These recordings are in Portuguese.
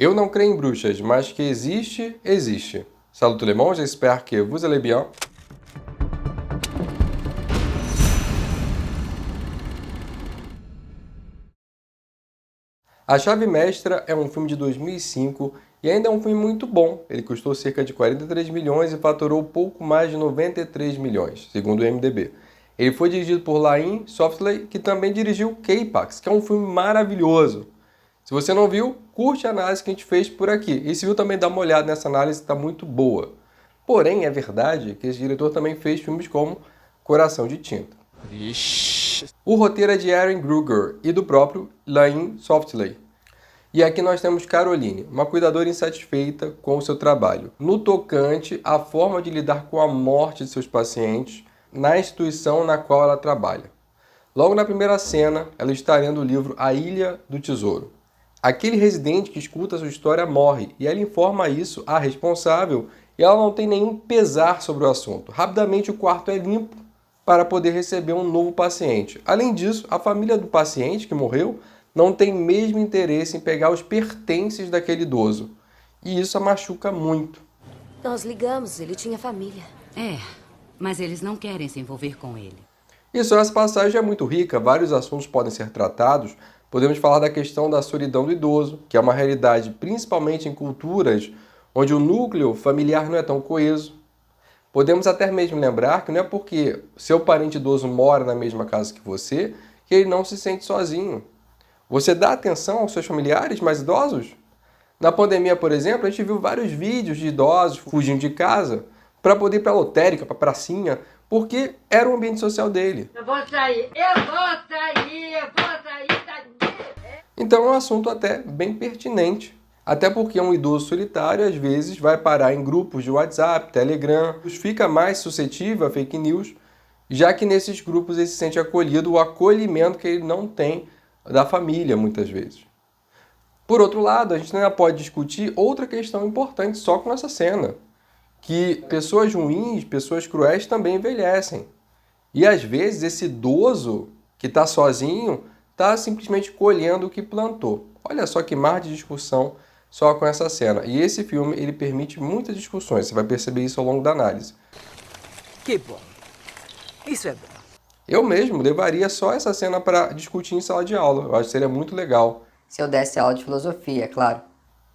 Eu não creio em bruxas, mas que existe, existe. Salut tout le monde, j'espère que vous allez bien. A Chave Mestra é um filme de 2005 e ainda é um filme muito bom. Ele custou cerca de 43 milhões e faturou pouco mais de 93 milhões, segundo o IMDb. Ele foi dirigido por Lain Softley, que também dirigiu K-Pax, que é um filme maravilhoso. Se você não viu, curte a análise que a gente fez por aqui. E se viu, também dá uma olhada nessa análise, está muito boa. Porém, é verdade que esse diretor também fez filmes como Coração de Tinta. Ixi. O roteiro é de Erin Gruger e do próprio Lain Softley. E aqui nós temos Caroline, uma cuidadora insatisfeita com o seu trabalho, no tocante à forma de lidar com a morte de seus pacientes na instituição na qual ela trabalha. Logo na primeira cena, ela está lendo o livro A Ilha do Tesouro. Aquele residente que escuta sua história morre e ela informa isso à responsável e ela não tem nenhum pesar sobre o assunto. Rapidamente o quarto é limpo para poder receber um novo paciente. Além disso, a família do paciente que morreu não tem mesmo interesse em pegar os pertences daquele idoso. E isso a machuca muito. Nós ligamos, ele tinha família. É, mas eles não querem se envolver com ele. Isso, essa passagem é muito rica, vários assuntos podem ser tratados. Podemos falar da questão da solidão do idoso, que é uma realidade principalmente em culturas onde o núcleo familiar não é tão coeso. Podemos até mesmo lembrar que não é porque seu parente idoso mora na mesma casa que você que ele não se sente sozinho. Você dá atenção aos seus familiares mais idosos? Na pandemia, por exemplo, a gente viu vários vídeos de idosos fugindo de casa para poder ir para a lotérica, para a pracinha, porque era o ambiente social dele. Eu vou sair daqui. Então é um assunto até bem pertinente. Até porque um idoso solitário, às vezes, vai parar em grupos de WhatsApp, Telegram, fica mais suscetível a fake news, já que nesses grupos ele se sente acolhido, o acolhimento que ele não tem da família, muitas vezes. Por outro lado, a gente ainda pode discutir outra questão importante só com essa cena, que pessoas ruins, pessoas cruéis também envelhecem. E às vezes esse idoso que está sozinho está simplesmente colhendo o que plantou. Olha só que mar de discussão só com essa cena. E esse filme ele permite muitas discussões, você vai perceber isso ao longo da análise. Que bom. Isso é bom. Eu mesmo levaria só essa cena para discutir em sala de aula. Eu acho que seria muito legal. Se eu desse aula de filosofia, é claro.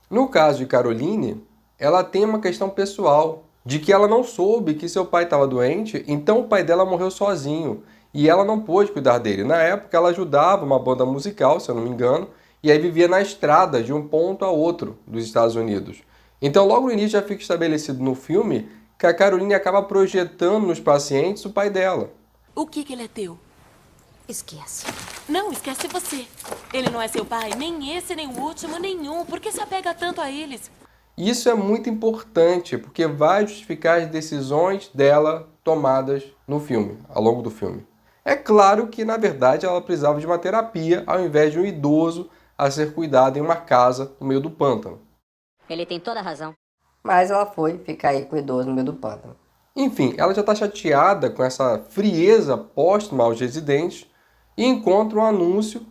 No caso de Caroline, ela tem uma questão pessoal, de que ela não soube que seu pai estava doente, então o pai dela morreu sozinho. E ela não pôde cuidar dele. Na época, ela ajudava uma banda musical, se eu não me engano, e aí vivia na estrada de um ponto a outro dos Estados Unidos. Então, logo no início já fica estabelecido no filme que a Caroline acaba projetando nos pacientes o pai dela. O que ele é teu? Esquece. Não, esquece você. Ele não é seu pai, nem esse, nem o último, nenhum. Por que se apega tanto a eles? Isso é muito importante, porque vai justificar as decisões dela tomadas no filme, ao longo do filme. É claro que, na verdade, ela precisava de uma terapia, ao invés de um idoso a ser cuidado em uma casa no meio do pântano. Ele tem toda a razão. Mas ela foi ficar aí com o idoso no meio do pântano. Enfim, ela já está chateada com essa frieza póstuma aos residentes e encontra um anúncio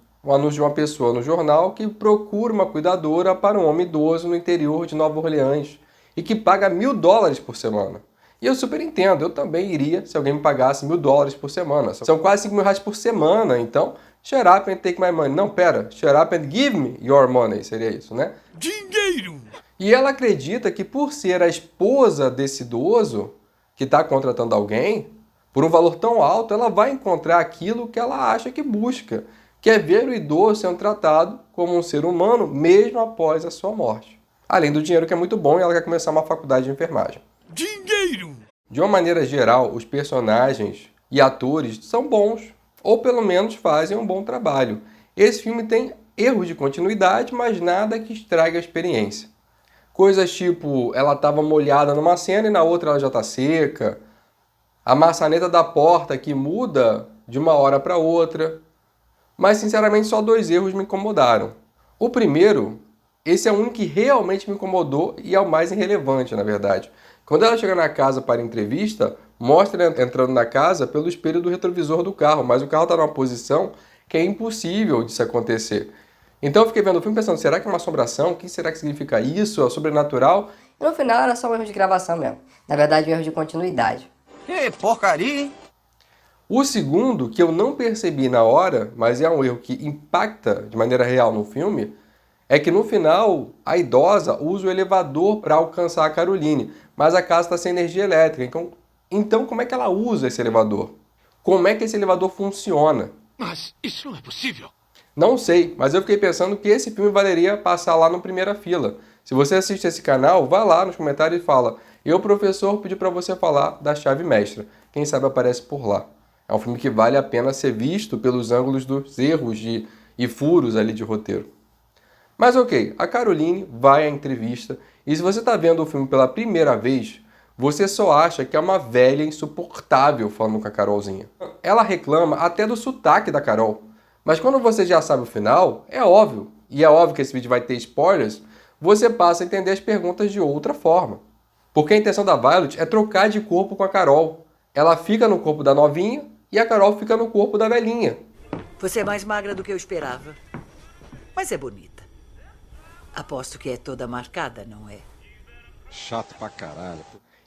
de uma pessoa no jornal que procura uma cuidadora para um homem idoso no interior de Nova Orleans e que paga $1.000 por semana. E eu super entendo, eu também iria se alguém me pagasse $1.000 por semana. São quase R$5.000 por semana, então shut up and take my money. Não, pera, shut up and give me your money, seria isso, né? Dinheiro! E ela acredita que por ser a esposa desse idoso que está contratando alguém, por um valor tão alto, ela vai encontrar aquilo que ela acha que busca, que é ver o idoso sendo tratado como um ser humano mesmo após a sua morte. Além do dinheiro que é muito bom, e ela quer começar uma faculdade de enfermagem. Dinheiro! De uma maneira geral, os personagens e atores são bons, ou pelo menos fazem um bom trabalho. Esse filme tem erros de continuidade, mas nada que estrague a experiência. Coisas tipo, ela estava molhada numa cena e na outra ela já está seca. A maçaneta da porta que muda de uma hora para outra. Mas, sinceramente, só 2 erros me incomodaram. O primeiro, esse é o único que realmente me incomodou e é o mais irrelevante, na verdade. Quando ela chega na casa para a entrevista, mostra ela entrando na casa pelo espelho do retrovisor do carro, mas o carro está numa posição que é impossível disso acontecer. Então eu fiquei vendo o filme pensando, será que é uma assombração? O que será que significa isso? É sobrenatural? E no final era só um erro de gravação mesmo. Na verdade, um erro de continuidade. Que porcaria, hein? O segundo, que eu não percebi na hora, mas é um erro que impacta de maneira real no filme, é que no final a idosa usa o elevador para alcançar a Caroline, mas a casa está sem energia elétrica. Então como é que ela usa esse elevador? Como é que esse elevador funciona? Mas isso não é possível. Não sei, mas eu fiquei pensando que esse filme valeria passar lá no Primeira Fila. Se você assiste esse canal, vá lá nos comentários e fala: eu, professor, pedi para você falar da chave mestra. Quem sabe aparece por lá. É um filme que vale a pena ser visto pelos ângulos dos erros e furos ali de roteiro. Mas ok, a Caroline vai à entrevista e se você está vendo o filme pela primeira vez, você só acha que é uma velha insuportável falando com a Carolzinha. Ela reclama até do sotaque da Carol. Mas quando você já sabe o final, é óbvio, e é óbvio que esse vídeo vai ter spoilers, você passa a entender as perguntas de outra forma. Porque a intenção da Violet é trocar de corpo com a Carol. Ela fica no corpo da novinha e a Carol fica no corpo da velhinha. Você é mais magra do que eu esperava. Mas é bonita. Aposto que é toda marcada, não é? Chato pra caralho.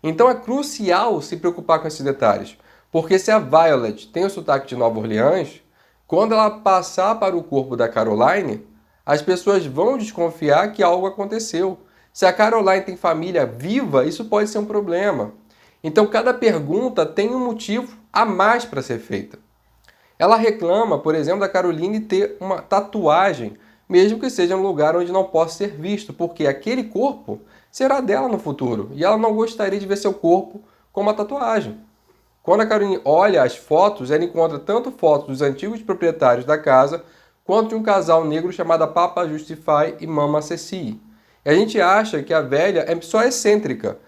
Então é crucial se preocupar com esses detalhes. Porque se a Violet tem o sotaque de Nova Orleans, quando ela passar para o corpo da Caroline, as pessoas vão desconfiar que algo aconteceu. Se a Caroline tem família viva, isso pode ser um problema. Então cada pergunta tem um motivo a mais para ser feita. Ela reclama, por exemplo, da Caroline ter uma tatuagem, mesmo que seja um lugar onde não possa ser visto, porque aquele corpo será dela no futuro, e ela não gostaria de ver seu corpo com uma tatuagem. Quando a Caroline olha as fotos, ela encontra tanto fotos dos antigos proprietários da casa, quanto de um casal negro chamado Papa Justify e Mama Ceci. E a gente acha que a velha é só excêntrica.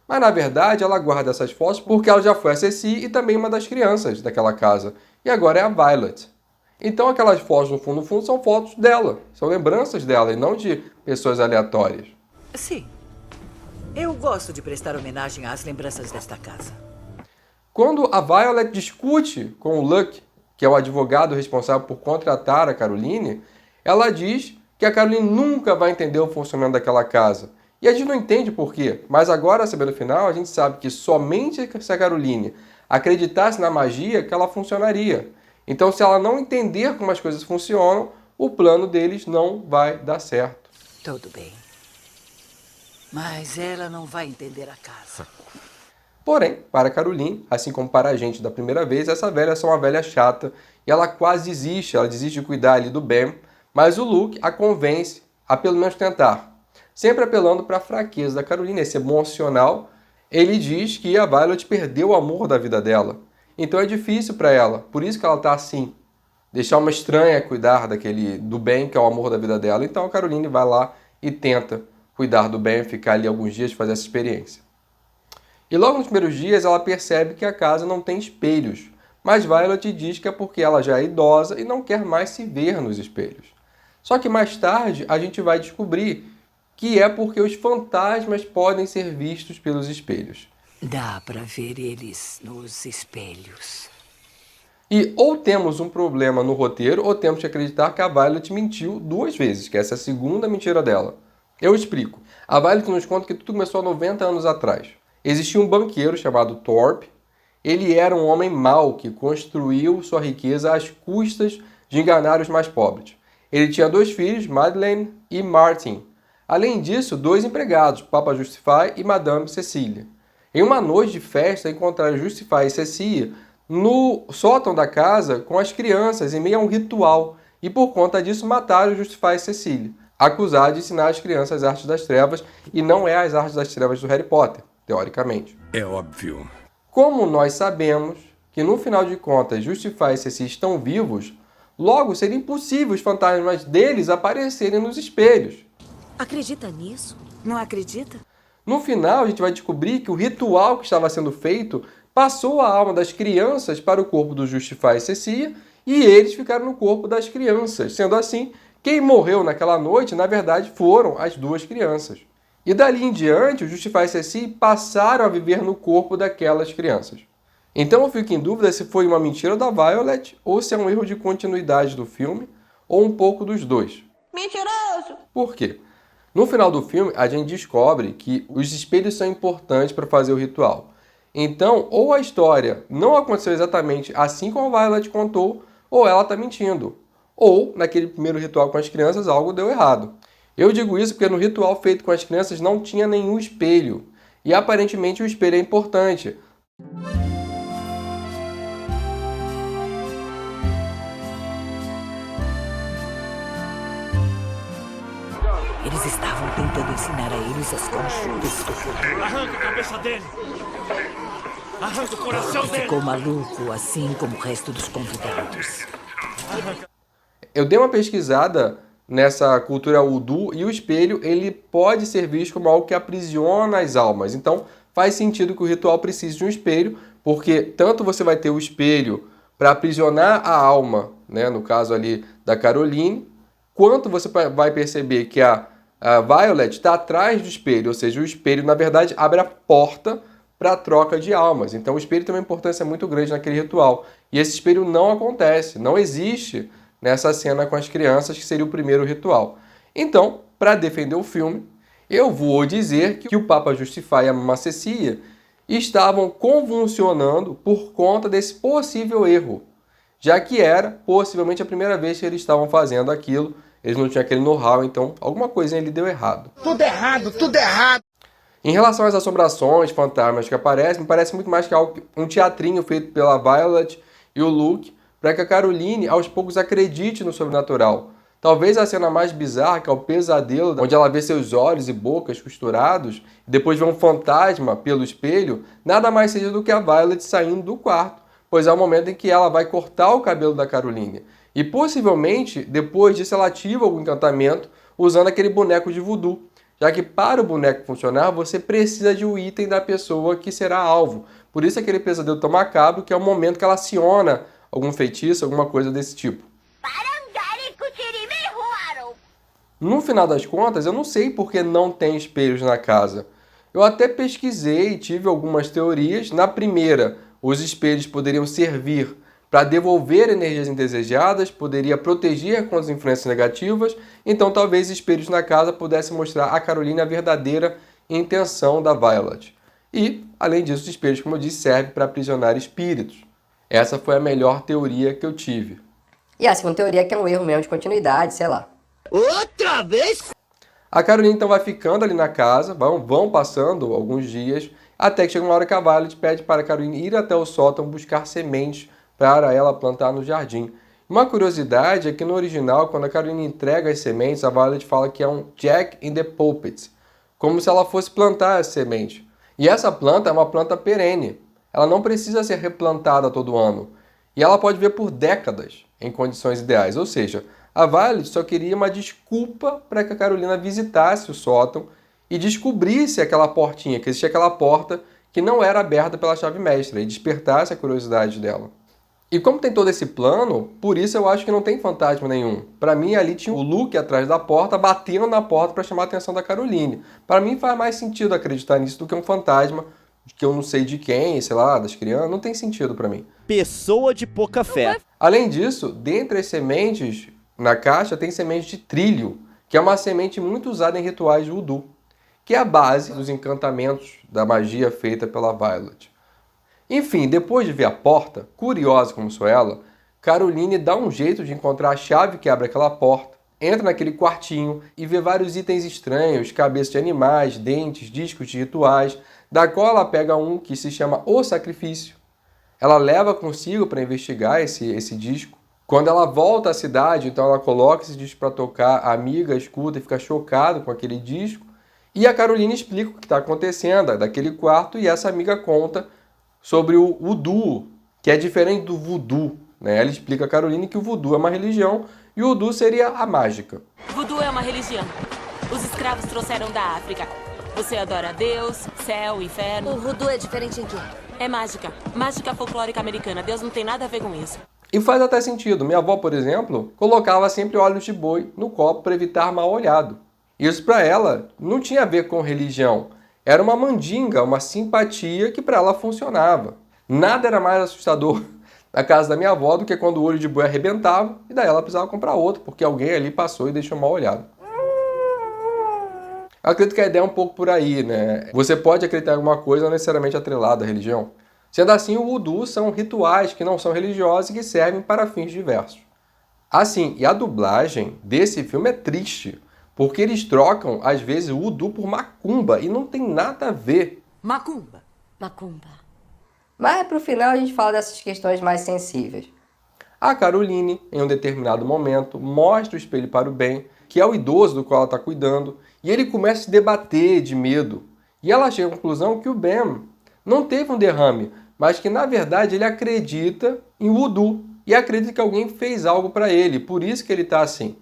Mas na verdade ela guarda essas fotos porque ela já foi a Ceci e também uma das crianças daquela casa. E agora é a Violet. Então aquelas fotos no fundo são fotos dela. São lembranças dela e não de pessoas aleatórias. Sim. Eu gosto de prestar homenagem às lembranças desta casa. Quando a Violet discute com o Luck, que é o advogado responsável por contratar a Caroline, ela diz que a Caroline nunca vai entender o funcionamento daquela casa. E a gente não entende por quê, mas agora, sabendo o final, a gente sabe que somente se a Caroline acreditasse na magia que ela funcionaria. Então, se ela não entender como as coisas funcionam, o plano deles não vai dar certo. Tudo bem. Mas ela não vai entender a casa. Porém, para a Caroline, assim como para a gente da primeira vez, essa velha é só uma velha chata e ela quase desiste, ela desiste de cuidar ali do Ben, mas o Luke a convence a pelo menos tentar. Sempre apelando para a fraqueza da Caroline, esse emocional, ele diz que a Violet perdeu o amor da vida dela. Então é difícil para ela, por isso que ela está assim. Deixar uma estranha cuidar do Ben, que é o amor da vida dela. Então a Caroline vai lá e tenta cuidar do Ben, ficar ali alguns dias, fazer essa experiência. E logo nos primeiros dias ela percebe que a casa não tem espelhos, mas Violet diz que é porque ela já é idosa e não quer mais se ver nos espelhos. Só que mais tarde a gente vai descobrir que é porque os fantasmas podem ser vistos pelos espelhos. Dá para ver eles nos espelhos. E ou temos um problema no roteiro, ou temos que acreditar que a Violet mentiu 2 vezes, que essa é a segunda mentira dela. Eu explico. A Violet nos conta que tudo começou há 90 anos atrás. Existia um banqueiro chamado Thorpe. Ele era um homem mau que construiu sua riqueza às custas de enganar os mais pobres. Ele tinha 2 filhos, Madeleine e Martin. Além disso, 2 empregados, Papa Justify e Madame Cecília. Em uma noite de festa, encontraram Justify e Cecília no sótão da casa com as crianças em meio a um ritual. E por conta disso mataram Justify e Cecília, acusados de ensinar as crianças as artes das trevas, e não é as artes das trevas do Harry Potter, teoricamente. É óbvio. Como nós sabemos que no final de contas Justify e Cecília estão vivos, logo seria impossível os fantasmas deles aparecerem nos espelhos. Acredita nisso? Não acredita? No final, a gente vai descobrir que o ritual que estava sendo feito passou a alma das crianças para o corpo do Justify e Cecília, e eles ficaram no corpo das crianças. Sendo assim, quem morreu naquela noite, na verdade, foram as 2 crianças. E dali em diante, o Justify e Cecília passaram a viver no corpo daquelas crianças. Então eu fico em dúvida se foi uma mentira da Violet ou se é um erro de continuidade do filme, ou um pouco dos dois. Mentiroso! Por quê? No final do filme, a gente descobre que os espelhos são importantes para fazer o ritual. Então, ou a história não aconteceu exatamente assim como a Violet contou, ou ela está mentindo. Ou, naquele primeiro ritual com as crianças, algo deu errado. Eu digo isso porque no ritual feito com as crianças não tinha nenhum espelho. E aparentemente o espelho é importante. Eles estavam tentando ensinar a eles as conjuntas. Arranca a cabeça dele! Arranca o coração dele! Ficou maluco, assim como o resto dos convidados. Eu dei uma pesquisada nessa cultura voodoo e o espelho ele pode ser visto como algo que aprisiona as almas. Então faz sentido que o ritual precise de um espelho, porque tanto você vai ter o espelho para aprisionar a alma, né, no caso ali da Caroline, quanto você vai perceber que a Violet está atrás do espelho, ou seja, o espelho na verdade abre a porta para a troca de almas. Então o espelho tem uma importância muito grande naquele ritual. E esse espelho não acontece, não existe nessa cena com as crianças, que seria o primeiro ritual. Então, para defender o filme, eu vou dizer que o Papa Justify e a Mamma Cecília estavam convulsionando por conta desse possível erro, já que era possivelmente a primeira vez que eles estavam fazendo aquilo, eles não tinham aquele know-how, então alguma coisinha ali deu errado. Tudo errado, tudo errado! Em relação às assombrações, fantasmas que aparecem, me parece muito mais que um teatrinho feito pela Violet e o Luke, para que a Caroline aos poucos acredite no sobrenatural. Talvez a cena mais bizarra, que é o pesadelo, onde ela vê seus olhos e bocas costurados, e depois vê um fantasma pelo espelho, nada mais seja do que a Violet saindo do quarto, pois é o momento em que ela vai cortar o cabelo da Caroline. E possivelmente, depois disso, ela ativa algum encantamento usando aquele boneco de voodoo, já que para o boneco funcionar, você precisa de um item da pessoa que será alvo. Por isso aquele pesadelo tão macabro, que é o momento que ela aciona algum feitiço, alguma coisa desse tipo. No final das contas, eu não sei por que não tem espelhos na casa. Eu até pesquisei e tive algumas teorias. Na primeira, os espelhos poderiam servir para devolver energias indesejadas, poderia proteger contra as influências negativas, então talvez espelhos na casa pudessem mostrar a Caroline a verdadeira intenção da Violet. E, além disso, os espelhos, como eu disse, servem para aprisionar espíritos. Essa foi a melhor teoria que eu tive. E a segunda teoria é que é um erro mesmo de continuidade, sei lá. Outra vez? A Caroline então vai ficando ali na casa, vão passando alguns dias, até que chega uma hora que a Violet pede para a Caroline ir até o sótão buscar sementes para ela plantar no jardim. Uma curiosidade é que no original, quando a Caroline entrega as sementes, a Violet fala que é um Jack in the Pulpit, como se ela fosse plantar as sementes. E essa planta é uma planta perene. Ela não precisa ser replantada todo ano. E ela pode viver por décadas em condições ideais. Ou seja, a Violet só queria uma desculpa para que a Carolina visitasse o sótão e descobrisse aquela portinha, que existia aquela porta que não era aberta pela chave mestra, e despertasse a curiosidade dela. E como tem todo esse plano, por isso eu acho que não tem fantasma nenhum. Para mim, ali tinha o Luke atrás da porta, batendo na porta para chamar a atenção da Caroline. Para mim faz mais sentido acreditar nisso do que um fantasma que eu não sei de quem, sei lá, das crianças. Não tem sentido para mim. Pessoa de pouca fé. Além disso, dentre as sementes na caixa tem semente de trilho, que é uma semente muito usada em rituais de voodoo, que é a base dos encantamentos da magia feita pela Violet. Enfim, depois de ver a porta, curiosa como sou ela, Caroline dá um jeito de encontrar a chave que abre aquela porta, entra naquele quartinho e vê vários itens estranhos, cabeças de animais, dentes, discos de rituais, da qual ela pega um que se chama O Sacrifício. Ela leva consigo para investigar esse disco. Quando ela volta à cidade, então ela coloca esse disco para tocar, a amiga escuta e fica chocada com aquele disco, e a Caroline explica o que está acontecendo daquele quarto, e essa amiga conta sobre o voodoo, que é diferente do voodoo, né? Ela explica a Caroline que o voodoo é uma religião e o voodoo seria a mágica. Voodoo é uma religião. Os escravos trouxeram da África. Você adora Deus, céu, inferno. O voodoo é diferente em quê? É mágica. Mágica folclórica americana. Deus não tem nada a ver com isso. E faz até sentido. Minha avó, por exemplo, colocava sempre óleos de boi no copo para evitar mal olhado. Isso para ela não tinha a ver com religião. Era uma mandinga, uma simpatia que para ela funcionava. Nada era mais assustador na casa da minha avó do que quando o olho de boi arrebentava e daí ela precisava comprar outro, porque alguém ali passou e deixou mal olhado. Eu acredito que a ideia é um pouco por aí, né? Você pode acreditar em alguma coisa não necessariamente atrelada à religião. Sendo assim, o voodoo são rituais que não são religiosos e que servem para fins diversos. Assim, e a dublagem desse filme é triste, porque eles trocam, às vezes, o voodoo por macumba e não tem nada a ver. Macumba. Macumba. Mas pro final a gente fala dessas questões mais sensíveis. A Caroline, em um determinado momento, mostra o espelho para o Ben, que é o idoso do qual ela está cuidando, e ele começa a se debater de medo. E ela chega à conclusão que o Ben não teve um derrame, mas que, na verdade, ele acredita em voodoo e acredita que alguém fez algo para ele, por isso que ele está assim.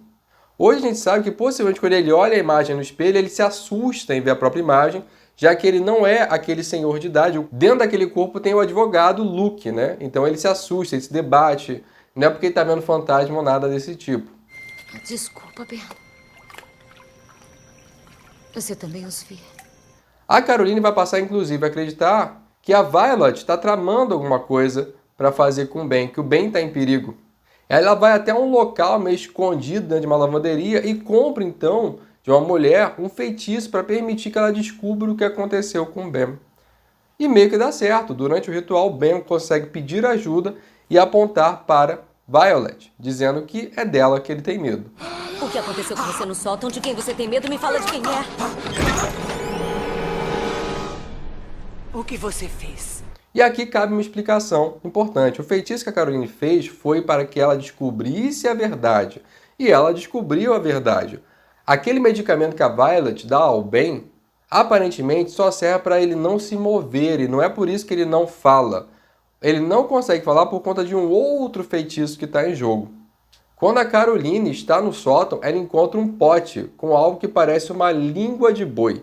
Hoje a gente sabe que, possivelmente, quando ele olha a imagem no espelho, ele se assusta em ver a própria imagem, já que ele não é aquele senhor de idade. Dentro daquele corpo tem o advogado Luke, né? Então ele se assusta, ele se debate. Não é porque ele está vendo fantasma ou nada desse tipo. Desculpa, Ben. Você também os vê. A Caroline vai passar, inclusive, a acreditar que a Violet está tramando alguma coisa para fazer com o Ben, que o Ben está em perigo. Ela vai até um local meio escondido dentro de uma lavanderia e compra, então, de uma mulher um feitiço para permitir que ela descubra o que aconteceu com o Ben. E meio que dá certo. Durante o ritual, Ben consegue pedir ajuda e apontar para Violet, dizendo que é dela que ele tem medo. O que aconteceu com você no sótão? De quem você tem medo? Me fala de quem é. O que você fez? E aqui cabe uma explicação importante. O feitiço que a Caroline fez foi para que ela descobrisse a verdade. E ela descobriu a verdade. Aquele medicamento que a Violet dá ao Ben, aparentemente só serve para ele não se mover, e não é por isso que ele não fala. Ele não consegue falar por conta de um outro feitiço que está em jogo. Quando a Caroline está no sótão, ela encontra um pote com algo que parece uma língua de boi.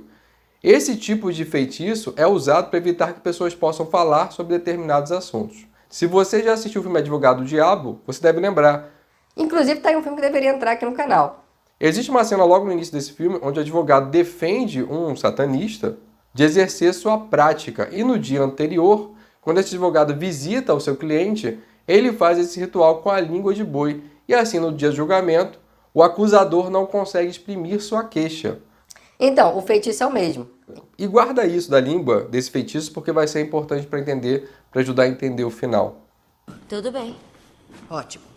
Esse tipo de feitiço é usado para evitar que pessoas possam falar sobre determinados assuntos. Se você já assistiu o filme Advogado do Diabo, você deve lembrar. Inclusive, tá aí um filme que deveria entrar aqui no canal. Existe uma cena logo no início desse filme onde o advogado defende um satanista de exercer sua prática. E no dia anterior, quando esse advogado visita o seu cliente, ele faz esse ritual com a língua de boi. E assim, no dia do julgamento, o acusador não consegue exprimir sua queixa. Então, o feitiço é o mesmo. E guarda isso da língua, desse feitiço, porque vai ser importante para entender, para ajudar a entender o final. Tudo bem. Ótimo.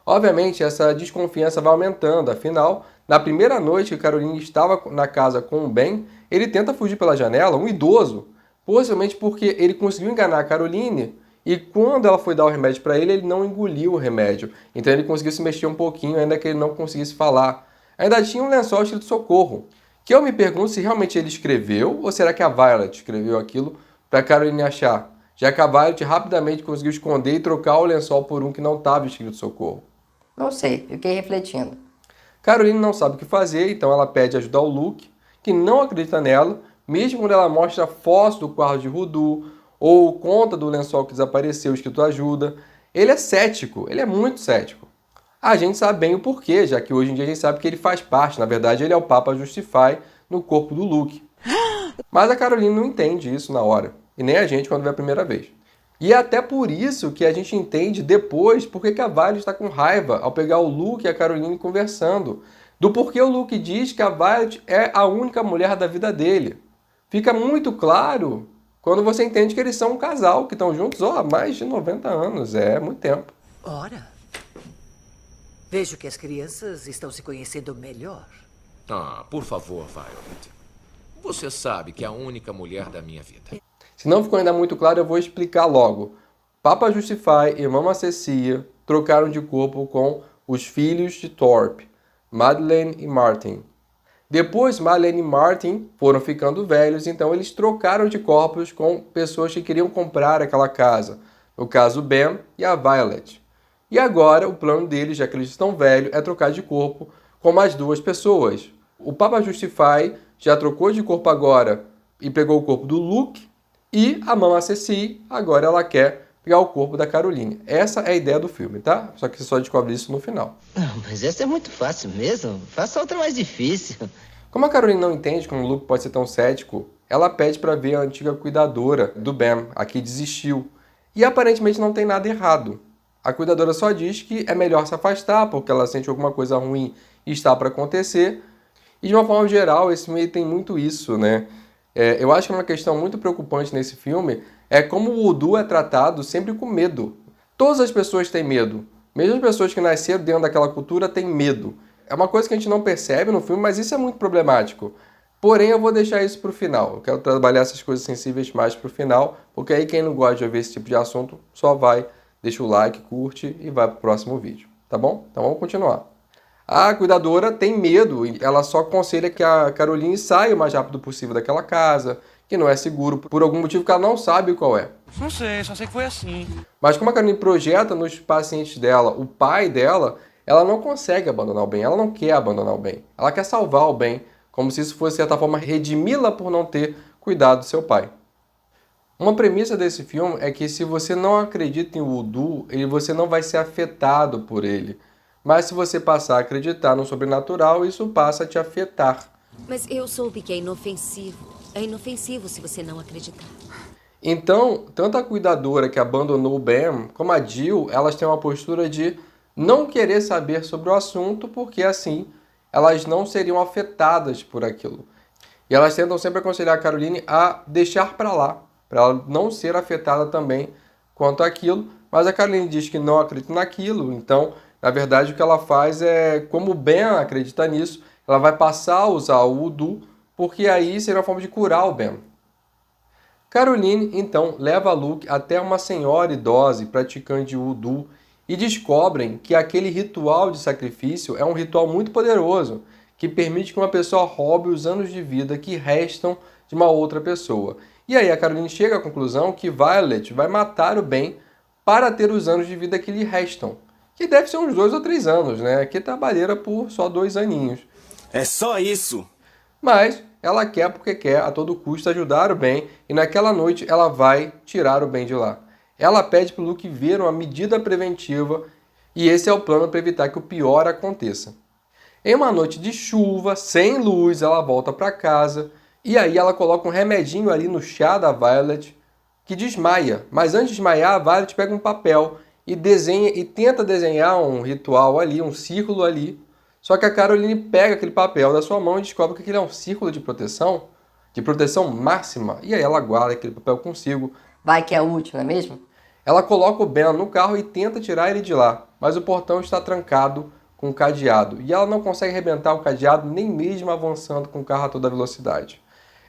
Obviamente, essa desconfiança vai aumentando. Afinal, na primeira noite que Caroline estava na casa com o Ben, ele tenta fugir pela janela, um idoso, possivelmente porque ele conseguiu enganar a Caroline e quando ela foi dar o remédio para ele, ele não engoliu o remédio. Então ele conseguiu se mexer um pouquinho, ainda que ele não conseguisse falar. Ainda tinha um lençol escrito socorro, que eu me pergunto se realmente ele escreveu ou será que a Violet escreveu aquilo para a Caroline achar, já que a Violet rapidamente conseguiu esconder e trocar o lençol por um que não estava escrito socorro. Não sei, fiquei refletindo. Caroline não sabe o que fazer, então ela pede ajuda ao Luke, que não acredita nela, mesmo quando ela mostra fotos do quarto de voodoo ou conta do lençol que desapareceu escrito ajuda. Ele é cético, ele é muito cético. A gente sabe bem o porquê, já que hoje em dia a gente sabe que ele faz parte, na verdade ele é o Papa Justify no corpo do Luke. Mas a Caroline não entende isso na hora, e nem a gente quando vê a primeira vez. E é até por isso que a gente entende depois por que a Violet está com raiva ao pegar o Luke e a Caroline conversando. Do porquê o Luke diz que a Violet é a única mulher da vida dele. Fica muito claro quando você entende que eles são um casal, que estão juntos há mais de 90 anos. É muito tempo. Ora, vejo que as crianças estão se conhecendo melhor. Ah, por favor, Violet. Você sabe que é a única mulher da minha vida. Se não ficou ainda muito claro, eu vou explicar logo. Papa Justify e Mama Cecília trocaram de corpo com os filhos de Thorpe, Madeleine e Martin. Depois, Madeleine e Martin foram ficando velhos, então eles trocaram de corpos com pessoas que queriam comprar aquela casa. No caso, Ben e a Violet. E agora, o plano deles, já que eles estão velhos, é trocar de corpo com mais duas pessoas. O Papa Justify já trocou de corpo agora e pegou o corpo do Luke. E a Mama Cecília, agora ela quer pegar o corpo da Caroline. Essa é a ideia do filme, tá? Só que você só descobre isso no final. Mas essa é muito fácil mesmo. Faça outra mais difícil. Como a Caroline não entende como o Luke pode ser tão cético, ela pede para ver a antiga cuidadora do Ben, a que desistiu. E aparentemente não tem nada errado. A cuidadora só diz que é melhor se afastar porque ela sente alguma coisa ruim e está para acontecer. E de uma forma geral, esse filme tem muito isso, né? Eu acho que uma questão muito preocupante nesse filme é como o voodoo é tratado sempre com medo. Todas as pessoas têm medo. Mesmo as pessoas que nasceram dentro daquela cultura têm medo. É uma coisa que a gente não percebe no filme, mas isso é muito problemático. Porém, eu vou deixar isso para o final. Eu quero trabalhar essas coisas sensíveis mais para o final, porque aí quem não gosta de ouvir esse tipo de assunto só vai, deixa o like, curte e vai para o próximo vídeo. Tá bom? Então vamos continuar. A cuidadora tem medo e ela só aconselha que a Caroline saia o mais rápido possível daquela casa, que não é seguro, por algum motivo que ela não sabe qual é. Não sei, só sei que foi assim. Mas como a Caroline projeta nos pacientes dela o pai dela, ela não consegue abandonar o bem, ela não quer abandonar o bem. Ela quer salvar o bem, como se isso fosse, de certa forma, redimi-la por não ter cuidado do seu pai. Uma premissa desse filme é que se você não acredita em voodoo, você não vai ser afetado por ele. Mas se você passar a acreditar no sobrenatural, isso passa a te afetar. Mas eu soube que é inofensivo. É inofensivo se você não acreditar. Então, tanto a cuidadora que abandonou o Ben, como a Jill, elas têm uma postura de não querer saber sobre o assunto, porque assim elas não seriam afetadas por aquilo. E elas tentam sempre aconselhar a Caroline a deixar para lá, para ela não ser afetada também quanto àquilo. Mas a Caroline diz que não acredita naquilo, então, na verdade, o que ela faz é, como o Ben acredita nisso, ela vai passar a usar o voodoo, porque aí seria uma forma de curar o Ben. Caroline, então, leva Luke até uma senhora idosa praticante voodoo e descobrem que aquele ritual de sacrifício é um ritual muito poderoso, que permite que uma pessoa roube os anos de vida que restam de uma outra pessoa. E aí a Caroline chega à conclusão que Violet vai matar o Ben para ter os anos de vida que lhe restam. Que deve ser uns 2 ou 3 anos, né? Que trabalheira por só 2 aninhos. É só isso! Mas ela quer porque quer a todo custo ajudar o Ben e naquela noite ela vai tirar o Ben de lá. Ela pede para o Luke ver uma medida preventiva e esse é o plano para evitar que o pior aconteça. Em uma noite de chuva, sem luz, ela volta para casa e aí ela coloca um remedinho ali no chá da Violet que desmaia. Mas antes de desmaiar, a Violet pega um papel e desenha e tenta desenhar um ritual ali, um círculo ali. Só que a Caroline pega aquele papel da sua mão e descobre que aquele é um círculo de proteção máxima. E aí ela guarda aquele papel consigo. Vai que é útil, não é mesmo? Ela coloca o Ben no carro e tenta tirar ele de lá, mas o portão está trancado com um cadeado. E ela não consegue arrebentar o cadeado nem mesmo avançando com o carro a toda velocidade.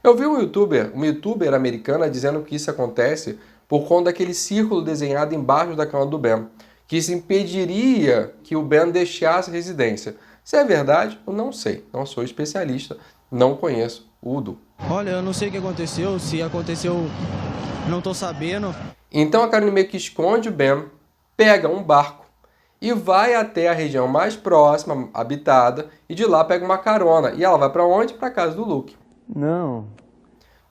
Eu vi uma youtuber americana dizendo que isso acontece por conta daquele círculo desenhado embaixo da cama do Ben, que isso impediria que o Ben deixasse a residência. Se é verdade, eu não sei. Não sou especialista, não conheço o voodoo. Olha, eu não sei o que aconteceu. Se aconteceu, não tô sabendo. Então a Caroline meio que esconde o Ben, pega um barco e vai até a região mais próxima, habitada, e de lá pega uma carona. E ela vai para onde? Para a casa do Luke. Não.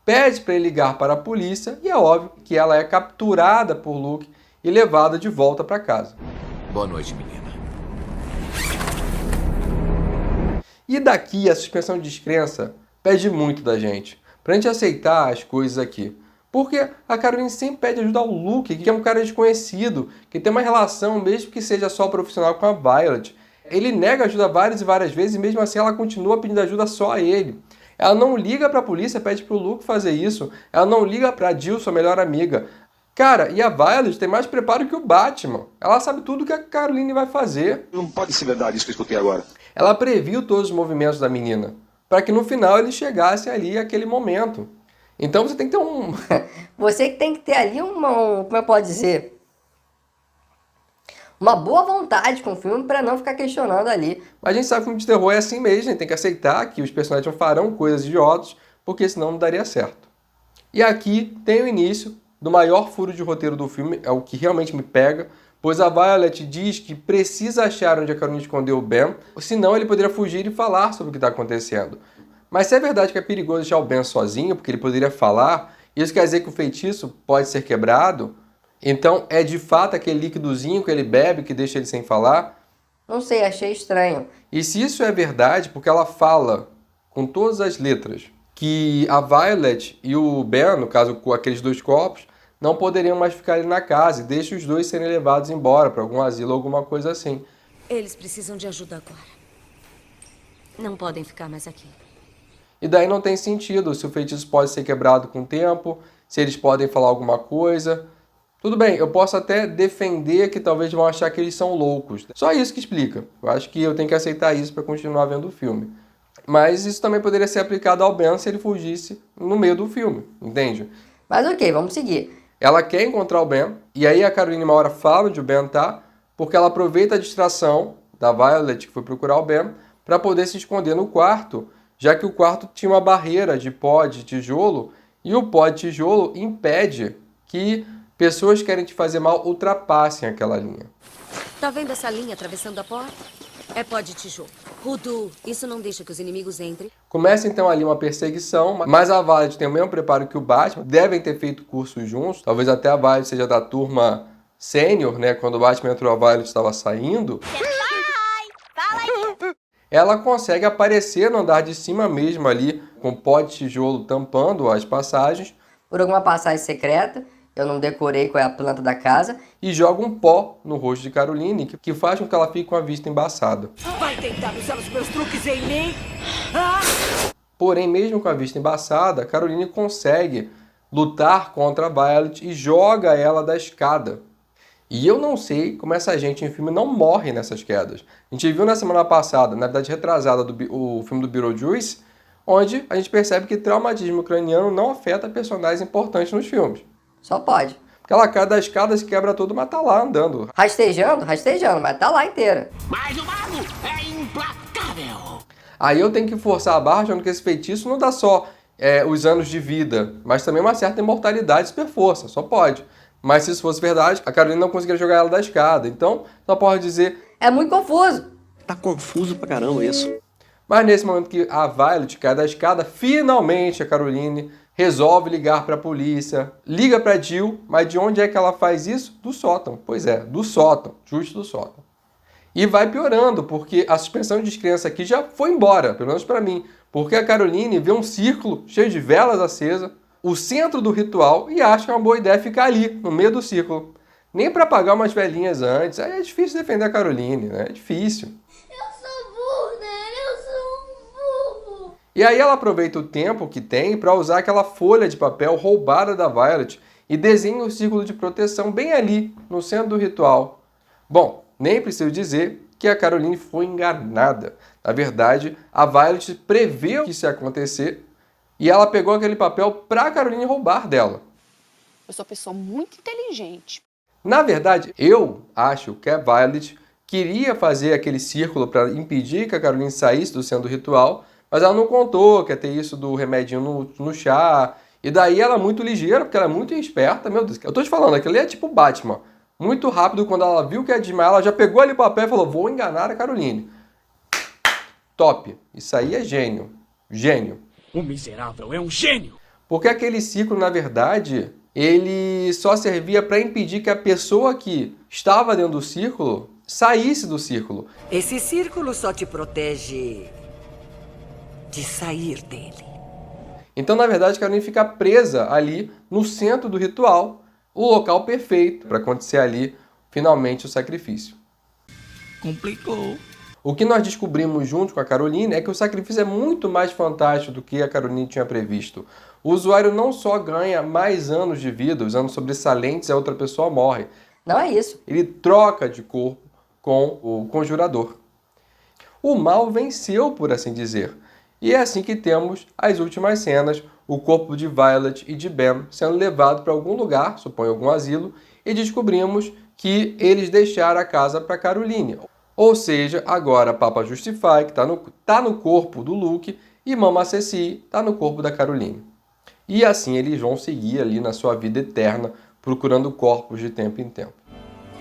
Pede para ele ligar para a polícia e é óbvio que ela é capturada por Luke e levada de volta para casa. Boa noite, menina. E daqui a suspensão de descrença pede muito da gente, pra gente aceitar as coisas aqui. Porque a Caroline sempre pede ajuda ao Luke, que é um cara desconhecido, que tem uma relação, mesmo que seja só profissional, com a Violet. Ele nega ajuda várias e várias vezes e mesmo assim ela continua pedindo ajuda só a ele. Ela não liga pra polícia, pede pro Luke fazer isso. Ela não liga pra Jill, sua melhor amiga. Cara, e a Violet tem mais preparo que o Batman. Ela sabe tudo que a Caroline vai fazer. Não pode ser verdade isso que eu escutei agora. Ela previu todos os movimentos da menina, para que no final eles chegassem ali àquele momento. Então você tem que ter um... Você que tem que ter ali como eu posso dizer, uma boa vontade com o filme para não ficar questionando ali. Mas a gente sabe que o filme de terror é assim mesmo, a gente tem que aceitar que os personagens farão coisas idiotas, porque senão não daria certo. E aqui tem o início do maior furo de roteiro do filme, é o que realmente me pega, pois a Violet diz que precisa achar onde a Caroline escondeu o Ben, senão ele poderia fugir e falar sobre o que está acontecendo. Mas se é verdade que é perigoso deixar o Ben sozinho, porque ele poderia falar, isso quer dizer que o feitiço pode ser quebrado? Então é de fato aquele líquidozinho que ele bebe que deixa ele sem falar? Não sei, achei estranho. E se isso é verdade, porque ela fala com todas as letras que a Violet e o Ben, no caso com aqueles 2 corpos, não poderiam mais ficar ali na casa e deixa os dois serem levados embora para algum asilo ou alguma coisa assim. Eles precisam de ajuda agora. Não podem ficar mais aqui. E daí não tem sentido se o feitiço pode ser quebrado com o tempo, se eles podem falar alguma coisa. Tudo bem, eu posso até defender que talvez vão achar que eles são loucos. Só isso que explica. Eu acho que eu tenho que aceitar isso para continuar vendo o filme. Mas isso também poderia ser aplicado ao Ben se ele fugisse no meio do filme, entende? Mas ok, vamos seguir. Ela quer encontrar o Ben, e aí a Caroline uma hora fala onde o Ben tá, porque ela aproveita a distração da Violet, que foi procurar o Ben, para poder se esconder no quarto, já que o quarto tinha uma barreira de pó de tijolo, e o pó de tijolo impede que pessoas que querem te fazer mal ultrapassem aquela linha. Tá vendo essa linha atravessando a porta? É pó de tijolo. Rudu, isso não deixa que os inimigos entrem. Começa então ali uma perseguição, mas a Violet tem o mesmo preparo que o Batman, devem ter feito cursos juntos, talvez até a Violet seja da turma sênior, né? Quando o Batman entrou, a Violet estava saindo. Ela consegue aparecer no andar de cima mesmo ali, com pó de tijolo tampando as passagens. Por alguma passagem secreta, eu não decorei qual é a planta da casa. E joga um pó no rosto de Caroline, que faz com que ela fique com a vista embaçada. Vai tentar usar os meus truques em mim? Porém, mesmo com a vista embaçada, Caroline consegue lutar contra a Violet e joga ela da escada. E eu não sei como essa gente em filme não morre nessas quedas. A gente viu na semana passada, na verdade retrasada, o filme do Beetlejuice, onde a gente percebe que traumatismo craniano não afeta personagens importantes nos filmes. Só pode. Porque ela cai da escada, se quebra tudo, mas tá lá andando. Rastejando, mas tá lá inteira. Mas o mago é implacável. Aí eu tenho que forçar a barra, achando que esse feitiço não dá só os anos de vida, mas também uma certa imortalidade e super força, só pode. Mas se isso fosse verdade, a Caroline não conseguiria jogar ela da escada. Então, só pode dizer... É muito confuso. Tá confuso pra caramba isso. Mas nesse momento que a Violet cai da escada, finalmente a Caroline resolve ligar para a polícia. Liga para Jill, mas de onde é que ela faz isso? Do sótão. Pois é, do sótão. Justo do sótão. E vai piorando, porque a suspensão de descrença aqui já foi embora, pelo menos para mim. Porque a Caroline vê um círculo cheio de velas acesas, o centro do ritual, e acha que é uma boa ideia ficar ali, no meio do círculo. Nem para apagar umas velhinhas antes. Aí é difícil defender a Caroline, né? É difícil. Eu sou burro, né? Eu sou um burro. E aí ela aproveita o tempo que tem para usar aquela folha de papel roubada da Violet e desenha o círculo de proteção bem ali, no centro do ritual. Bom, nem preciso dizer que a Caroline foi enganada. Na verdade, a Violet preveu que isso ia acontecer e ela pegou aquele papel para a Caroline roubar dela. Eu sou uma pessoa muito inteligente. Na verdade, eu acho que a Violet queria fazer aquele círculo para impedir que a Caroline saísse do centro do ritual, mas ela não contou que ia ter isso do remedinho no chá. E daí ela é muito ligeira, porque ela é muito esperta. Meu Deus, eu tô te falando, aquilo ali é tipo Batman. Muito rápido, quando ela viu que ia desmaiar, ela já pegou ali o papel e falou, vou enganar a Caroline. Top. Isso aí é gênio. Gênio. O miserável é um gênio. Porque aquele círculo, na verdade, ele só servia para impedir que a pessoa que estava dentro do círculo saísse do círculo. Esse círculo só te protege de sair dele. Então, na verdade, a Caroline fica presa ali no centro do ritual, o local perfeito para acontecer ali, finalmente, o sacrifício. Complicou. O que nós descobrimos junto com a Caroline é que o sacrifício é muito mais fantástico do que a Caroline tinha previsto. O usuário não só ganha mais anos de vida, os anos sobressalentes e a outra pessoa morre. Não é isso. Ele troca de corpo com o conjurador. O mal venceu, por assim dizer. E é assim que temos as últimas cenas, o corpo de Violet e de Ben sendo levado para algum lugar, suponho algum asilo, e descobrimos que eles deixaram a casa para Caroline. Ou seja, agora Papa Justify, que tá no corpo do Luke, e Mama Ceci está no corpo da Caroline. E assim eles vão seguir ali na sua vida eterna, procurando corpos de tempo em tempo.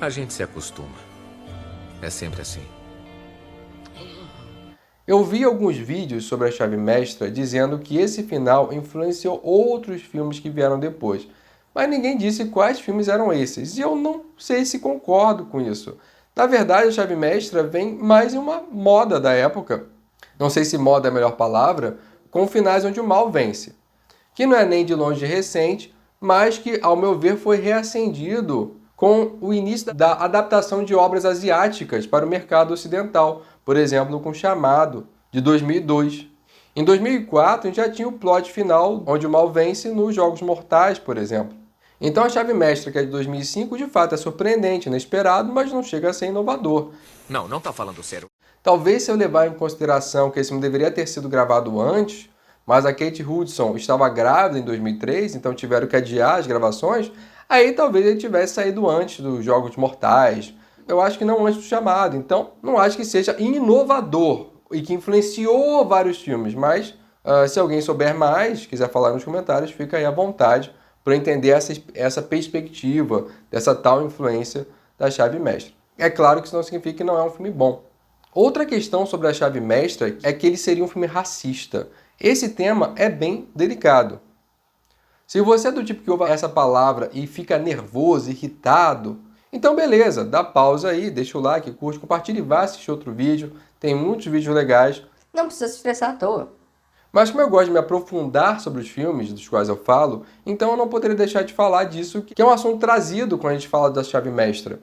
A gente se acostuma. É sempre assim. Eu vi alguns vídeos sobre a Chave Mestra dizendo que esse final influenciou outros filmes que vieram depois. Mas ninguém disse quais filmes eram esses. E eu não sei se concordo com isso. Na verdade, a Chave Mestra vem mais em uma moda da época. Não sei se moda é a melhor palavra. Com finais onde o mal vence. Que não é nem de longe recente, mas que, ao meu ver, foi reacendido com o início da adaptação de obras asiáticas para o mercado ocidental, por exemplo, com Chamado, de 2002. Em 2004, a gente já tinha o plot final, onde o mal vence nos Jogos Mortais, por exemplo. Então a Chave Mestra, que é de 2005, de fato é surpreendente, inesperado, mas não chega a ser inovador. Não tá falando sério. Talvez se eu levar em consideração que esse filme deveria ter sido gravado antes, mas a Kate Hudson estava grávida em 2003, então tiveram que adiar as gravações, aí talvez ele tivesse saído antes dos Jogos Mortais. Eu acho que não antes do Chamado, então não acho que seja inovador e que influenciou vários filmes, mas se alguém souber mais, quiser falar nos comentários, fica aí à vontade para entender essa perspectiva dessa tal influência da Chave Mestra. É claro que isso não significa que não é um filme bom. Outra questão sobre a Chave Mestra é que ele seria um filme racista. Esse tema é bem delicado. Se você é do tipo que ouve essa palavra e fica nervoso, irritado, então beleza, dá pausa aí, deixa o like, curte, compartilha e vá assistir outro vídeo. Tem muitos vídeos legais. Não precisa se estressar à toa. Mas como eu gosto de me aprofundar sobre os filmes dos quais eu falo, então eu não poderia deixar de falar disso, que é um assunto trazido quando a gente fala da Chave Mestra.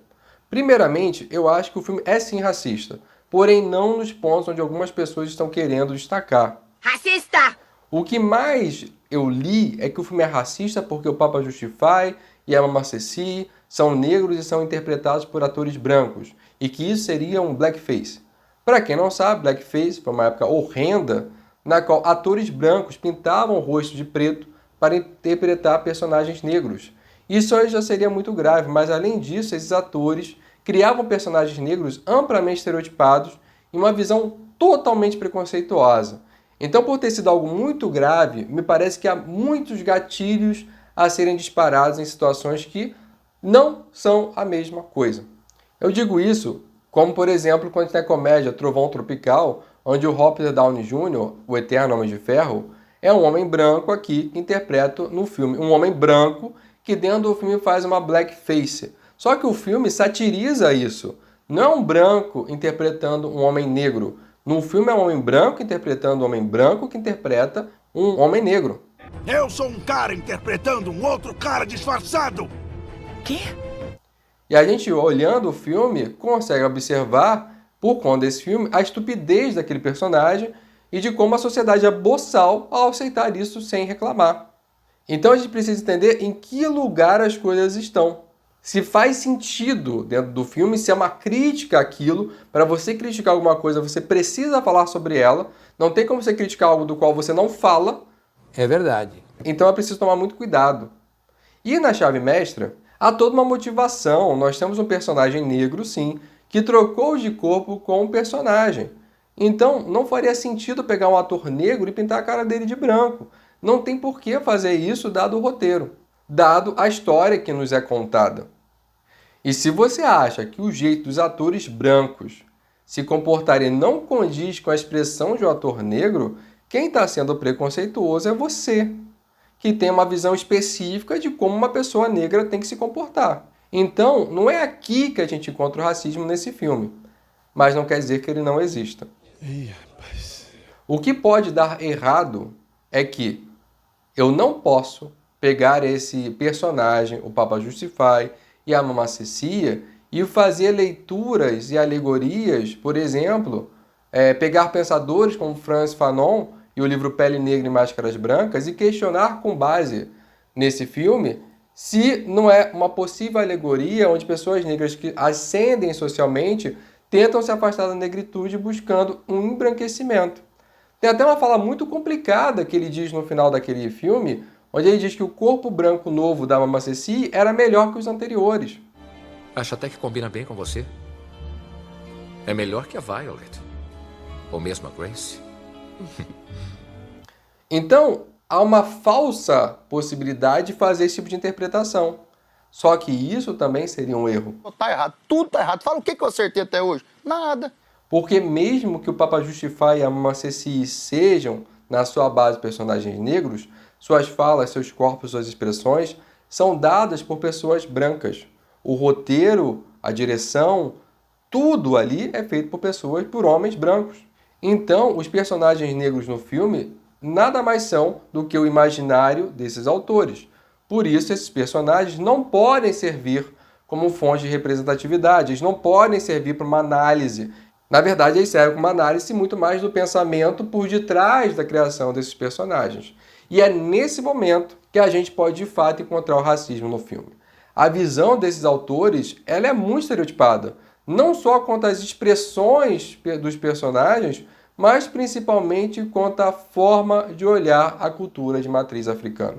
Primeiramente, eu acho que o filme é sim racista, porém não nos pontos onde algumas pessoas estão querendo destacar. Racista! O que mais eu li é que o filme é racista porque o Papa Justify e a Mama Ceci são negros e são interpretados por atores brancos, e que isso seria um blackface. Para quem não sabe, blackface foi uma época horrenda, na qual atores brancos pintavam o rosto de preto para interpretar personagens negros. Isso aí já seria muito grave, mas além disso, esses atores criavam personagens negros amplamente estereotipados e uma visão totalmente preconceituosa. Então, por ter sido algo muito grave, me parece que há muitos gatilhos a serem disparados em situações que não são a mesma coisa. Eu digo isso como, por exemplo, quando tem a comédia Trovão Tropical, onde o Robert Downey Jr., o eterno Homem de Ferro, é um homem branco aqui que interpreta no filme. Um homem branco que dentro do filme faz uma blackface. Só que o filme satiriza isso. Não é um branco interpretando um homem negro. No filme é um homem branco interpretando um homem branco que interpreta um homem negro. Eu sou um cara interpretando um outro cara disfarçado. Quê? E a gente, olhando o filme, consegue observar, por conta desse filme, a estupidez daquele personagem e de como a sociedade é boçal ao aceitar isso sem reclamar. Então a gente precisa entender em que lugar as coisas estão. Se faz sentido dentro do filme, se é uma crítica àquilo, para você criticar alguma coisa, você precisa falar sobre ela. Não tem como você criticar algo do qual você não fala. É verdade. Então é preciso tomar muito cuidado. E na Chave Mestra, há toda uma motivação. Nós temos um personagem negro, sim, que trocou de corpo com um personagem. Então, não faria sentido pegar um ator negro e pintar a cara dele de branco. Não tem por que fazer isso dado o roteiro, dado a história que nos é contada. E se você acha que o jeito dos atores brancos se comportarem não condiz com a expressão de um ator negro, quem está sendo preconceituoso é você, que tem uma visão específica de como uma pessoa negra tem que se comportar. Então, não é aqui que a gente encontra o racismo nesse filme, mas não quer dizer que ele não exista. Ih, rapaz. O que pode dar errado é que eu não posso pegar esse personagem, o Papa Justify e a Mama Ceci, e fazer leituras e alegorias, por exemplo, pegar pensadores como Frantz Fanon e o livro Pele Negra e Máscaras Brancas e questionar com base nesse filme se não é uma possível alegoria onde pessoas negras que ascendem socialmente tentam se afastar da negritude buscando um embranquecimento. Tem até uma fala muito complicada que ele diz no final daquele filme, onde ele diz que o corpo branco novo da Mama Ceci era melhor que os anteriores. Acho até que combina bem com você. É melhor que a Violet. Ou mesmo a Grace. Então, há uma falsa possibilidade de fazer esse tipo de interpretação. Só que isso também seria um erro. Tá errado, tudo tá errado. Fala o que eu acertei até hoje? Nada. Porque mesmo que o Papa Justify e a Mama Ceci sejam, na sua base, personagens negros, suas falas, seus corpos, suas expressões são dadas por pessoas brancas. O roteiro, a direção, tudo ali é feito por homens brancos. Então, os personagens negros no filme nada mais são do que o imaginário desses autores. Por isso, esses personagens não podem servir como fonte de representatividade, eles não podem servir para uma análise. Na verdade, eles servem como uma análise muito mais do pensamento por detrás da criação desses personagens. E é nesse momento que a gente pode, de fato, encontrar o racismo no filme. A visão desses autores ela é muito estereotipada, não só quanto às expressões dos personagens, mas principalmente quanto à forma de olhar a cultura de matriz africana.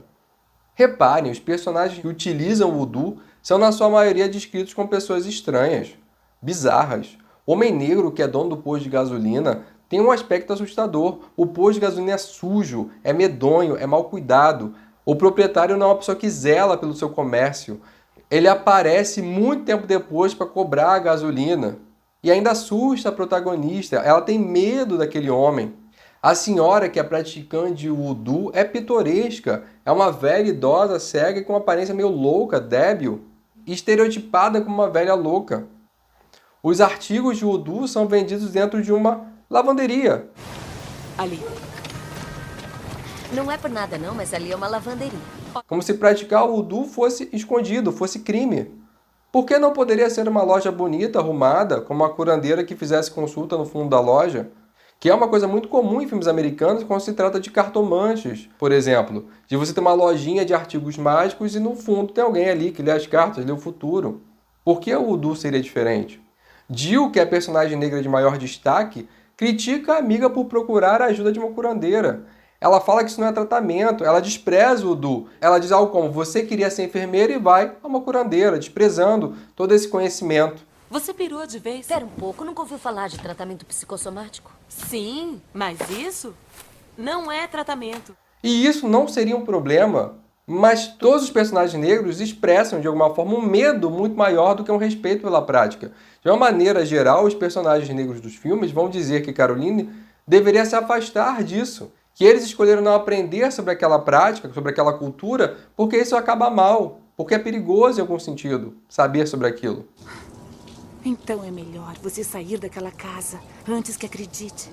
Reparem, os personagens que utilizam o voodoo são, na sua maioria, descritos como pessoas estranhas, bizarras. O homem negro, que é dono do posto de gasolina, tem um aspecto assustador. O posto de gasolina é sujo, é medonho, é mal cuidado. O proprietário não é uma pessoa que zela pelo seu comércio. Ele aparece muito tempo depois para cobrar a gasolina. E ainda assusta a protagonista. Ela tem medo daquele homem. A senhora, que é praticante de voodoo, é pitoresca. É uma velha idosa, cega e com uma aparência meio louca, débil, estereotipada como uma velha louca. Os artigos de voodoo são vendidos dentro de uma lavanderia. Ali. Não é por nada não, mas ali é uma lavanderia. Como se praticar o voodoo fosse escondido, fosse crime. Por que não poderia ser uma loja bonita, arrumada, com uma curandeira que fizesse consulta no fundo da loja? Que é uma coisa muito comum em filmes americanos quando se trata de cartomantes, por exemplo. De você ter uma lojinha de artigos mágicos e no fundo tem alguém ali que lê as cartas, lê o futuro. Por que o voodoo seria diferente? Jill, que é a personagem negra de maior destaque, critica a amiga por procurar a ajuda de uma curandeira. Ela fala que isso não é tratamento, ela despreza o voodoo. Ela diz algo como, você queria ser enfermeira e vai a uma curandeira, desprezando todo esse conhecimento. Você pirou de vez? Espera um pouco, nunca ouviu falar de tratamento psicossomático? Sim, mas isso não é tratamento. E isso não seria um problema, mas todos os personagens negros expressam de alguma forma um medo muito maior do que um respeito pela prática. De uma maneira geral, os personagens negros dos filmes vão dizer que Caroline deveria se afastar disso, que eles escolheram não aprender sobre aquela prática, sobre aquela cultura, porque isso acaba mal, porque é perigoso em algum sentido saber sobre aquilo. Então é melhor você sair daquela casa antes que acredite.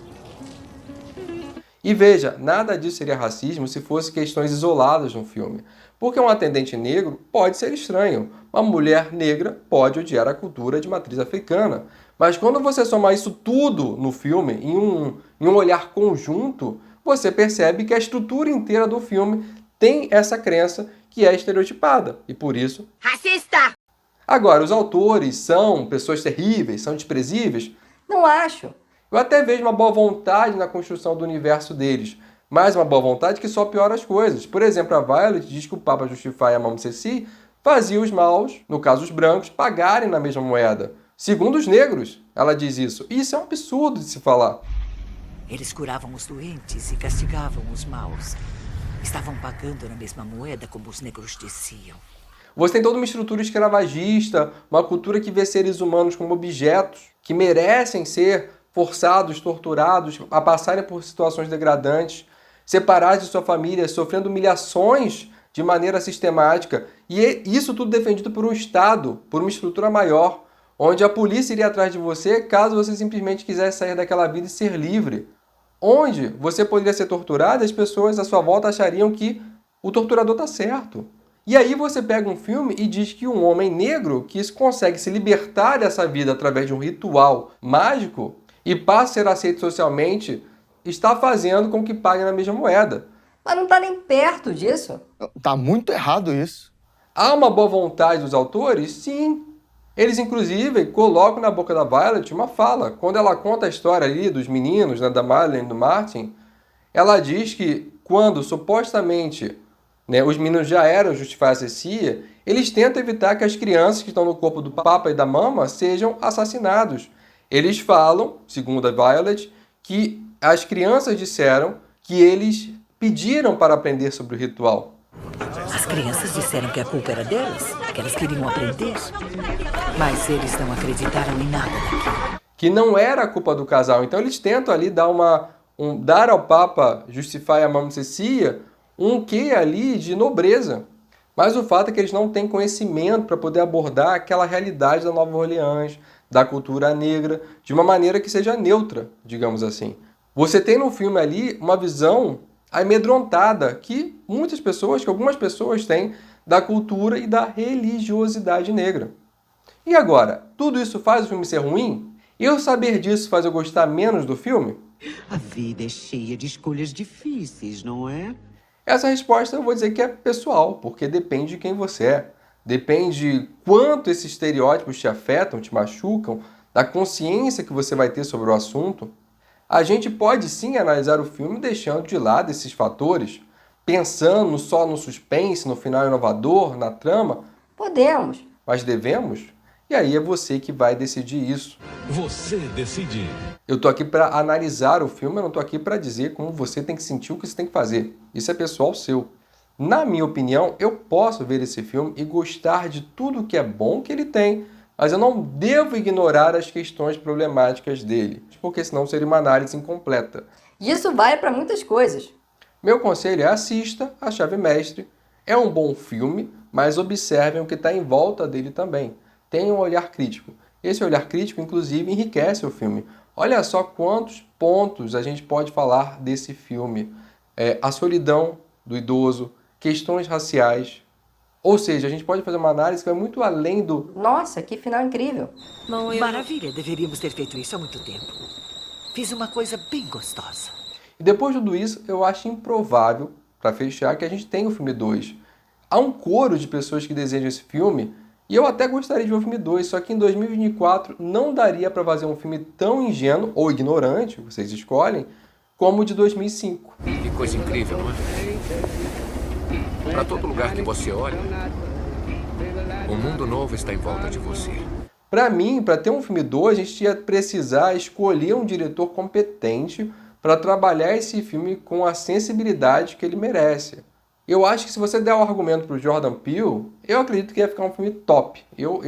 E veja, nada disso seria racismo se fosse questões isoladas no filme. Porque um atendente negro pode ser estranho. Uma mulher negra pode odiar a cultura de matriz africana. Mas quando você soma isso tudo no filme, em um olhar conjunto, você percebe que a estrutura inteira do filme tem essa crença que é estereotipada. E por isso... Racista! Agora, os autores são pessoas terríveis, são desprezíveis? Não acho. Eu até vejo uma boa vontade na construção do universo deles, mas uma boa vontade que só piora as coisas. Por exemplo, a Violet diz que o Papa Justify e a Mama Ceci fazia os maus, no caso os brancos, pagarem na mesma moeda. Segundo os negros, ela diz isso. E isso é um absurdo de se falar. Eles curavam os doentes e castigavam os maus. Estavam pagando na mesma moeda como os negros diziam. Você tem toda uma estrutura escravagista, uma cultura que vê seres humanos como objetos, que merecem ser forçados, torturados, a passarem por situações degradantes, separados de sua família, sofrendo humilhações de maneira sistemática. E isso tudo defendido por um Estado, por uma estrutura maior, onde a polícia iria atrás de você caso você simplesmente quisesse sair daquela vida e ser livre. Onde você poderia ser torturado e as pessoas à sua volta achariam que o torturador está certo. E aí você pega um filme e diz que um homem negro que consegue se libertar dessa vida através de um ritual mágico e passa a ser aceito socialmente, está fazendo com que pague na mesma moeda. Mas não está nem perto disso. Tá muito errado isso. Há uma boa vontade dos autores? Sim. Eles, inclusive, colocam na boca da Violet uma fala. Quando ela conta a história ali dos meninos, né, da Madeleine e do Martin, ela diz que quando supostamente... os meninos já eram Justify a Ceci, eles tentam evitar que as crianças que estão no corpo do Papa e da Mama sejam assassinados. Eles falam, segundo a Violet, que as crianças disseram que eles pediram para aprender sobre o ritual. As crianças disseram que a culpa era delas, que elas queriam aprender. Mas eles não acreditaram em nada daquilo. Que não era a culpa do casal. Então eles tentam ali dar ao Papa Justify a Mama Ceci um quê ali de nobreza. Mas o fato é que eles não têm conhecimento para poder abordar aquela realidade da Nova Orleans, da cultura negra, de uma maneira que seja neutra, digamos assim. Você tem no filme ali uma visão amedrontada que algumas pessoas têm da cultura e da religiosidade negra. E agora, tudo isso faz o filme ser ruim? E eu saber disso faz eu gostar menos do filme? A vida é cheia de escolhas difíceis, não é? Essa resposta eu vou dizer que é pessoal, porque depende de quem você é. Depende de quanto esses estereótipos te afetam, te machucam, da consciência que você vai ter sobre o assunto. A gente pode sim analisar o filme deixando de lado esses fatores, pensando só no suspense, no final inovador, na trama. Podemos. Mas devemos? E aí é você que vai decidir isso. Você decide. Eu tô aqui para analisar o filme, eu não tô aqui para dizer como você tem que sentir, o que você tem que fazer. Isso é pessoal seu. Na minha opinião, eu posso ver esse filme e gostar de tudo que é bom que ele tem, mas eu não devo ignorar as questões problemáticas dele, porque senão seria uma análise incompleta. Isso vale para muitas coisas. Meu conselho é assista A Chave Mestre. É um bom filme, mas observem o que está em volta dele também. Tenha um olhar crítico. Esse olhar crítico, inclusive, enriquece o filme. Olha só quantos pontos a gente pode falar desse filme. A solidão do idoso, questões raciais. Ou seja, a gente pode fazer uma análise que vai muito além do... Nossa, que final incrível. Maravilha, deveríamos ter feito isso há muito tempo. Fiz uma coisa bem gostosa. E depois de tudo isso, eu acho improvável, para fechar, que a gente tenha o filme 2. Há um coro de pessoas que desejam esse filme, e eu até gostaria de ver o filme 2, só que em 2024 não daria para fazer um filme tão ingênuo, ou ignorante, vocês escolhem, como o de 2005. Que coisa incrível, não é? Para todo lugar que você olha, um mundo novo está em volta de você. Para mim, para ter um filme 2, a gente ia precisar escolher um diretor competente para trabalhar esse filme com a sensibilidade que ele merece. Eu acho que se você der um argumento para o Jordan Peele, eu acredito que ia ficar um filme top. Eu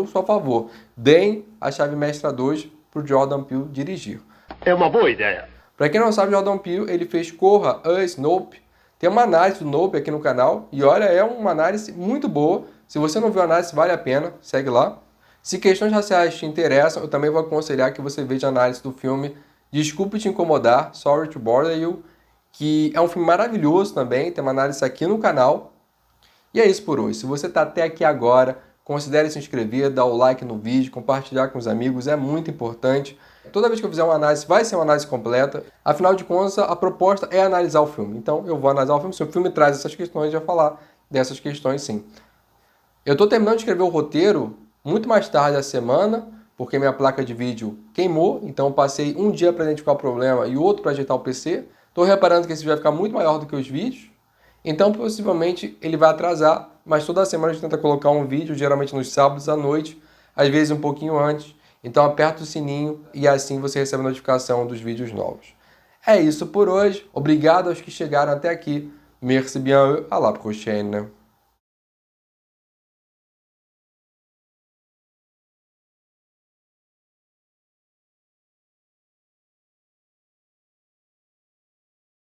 sou a favor. Deem A Chave Mestra 2 para o Jordan Peele dirigir. É uma boa ideia. Para quem não sabe, Jordan Peele, ele fez Corra, Us, Nope. Tem uma análise do Nope aqui no canal. E olha, é uma análise muito boa. Se você não viu a análise, vale a pena. Segue lá. Se questões raciais te interessam, eu também vou aconselhar que você veja a análise do filme Desculpe Te Incomodar, Sorry to Bother You, que é um filme maravilhoso também, tem uma análise aqui no canal. E é isso por hoje. Se você está até aqui agora, considere se inscrever, dar o like no vídeo, compartilhar com os amigos, é muito importante. Toda vez que eu fizer uma análise, vai ser uma análise completa. Afinal de contas, a proposta é analisar o filme. Então, eu vou analisar o filme. Se o filme traz essas questões, eu vou falar dessas questões sim. Eu estou terminando de escrever o roteiro muito mais tarde da semana, porque minha placa de vídeo queimou, então eu passei um dia para identificar o problema e outro para ajeitar o PC. Estou reparando que esse vídeo vai ficar muito maior do que os vídeos, então possivelmente ele vai atrasar, mas toda semana a gente tenta colocar um vídeo, geralmente nos sábados à noite, às vezes um pouquinho antes. Então aperta o sininho e assim você recebe a notificação dos vídeos novos. É isso por hoje, obrigado aos que chegaram até aqui. Merci bien, à la prochaine.